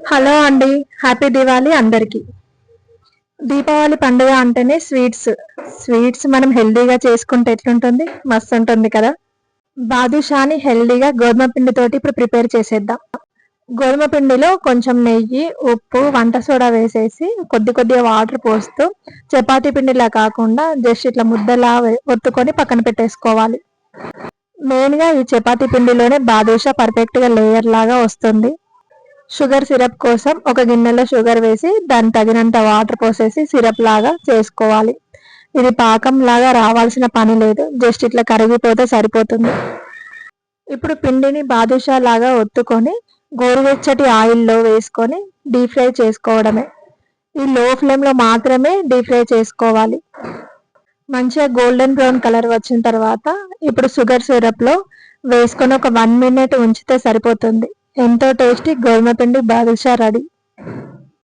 Hello అండి. Happy Diwali అందరికి. దీపావళి పండుగ అంటేనే స్వీట్స్. స్వీట్స్ మనం హెల్దీగా చేసుకుంటే ఎట్లుంటుంది, మస్తు ఉంటుంది కదా. బాదుషాని హెల్దీగా గోధుమ పిండితోటి ఇప్పుడు ప్రిపేర్ చేసేద్దాం. గోధుమ పిండిలో కొంచెం నెయ్యి, ఉప్పు, వంట సోడా వేసేసి కొద్ది కొద్దిగా వాటర్ పోస్తూ చపాతీ పిండిలా కాకుండా జస్ట్ ఇట్లా ముద్దలా ఒత్తుకొని పక్కన పెట్టేసుకోవాలి. మెయిన్గా ఈ చపాతీ పిండిలోనే బాదుషా పర్ఫెక్ట్గా లేయర్ లాగా వస్తుంది. షుగర్ సిరప్ కోసం ఒక గిన్నెలో షుగర్ వేసి దాని తగినంత వాటర్ పోసేసి సిరప్ లాగా చేసుకోవాలి. ఇది పాకం లాగా రావాల్సిన పని లేదు, జస్ట్ ఇట్లా కరిగిపోతే సరిపోతుంది. ఇప్పుడు పిండిని బాదుషా లాగా ఒత్తుకొని గోరువెచ్చటి ఆయిల్లో వేసుకొని డీప్ ఫ్రై చేసుకోవడమే. ఈ లో ఫ్లేమ్లో మాత్రమే డీప్ ఫ్రై చేసుకోవాలి. మంచిగా గోల్డెన్ బ్రౌన్ కలర్ వచ్చిన తర్వాత ఇప్పుడు షుగర్ సిరప్లో వేసుకొని ఒక 1 minute ఉంచితే సరిపోతుంది. ఎంతో టేస్టీ గోధుమ పిండి బాదుషా రెడీ.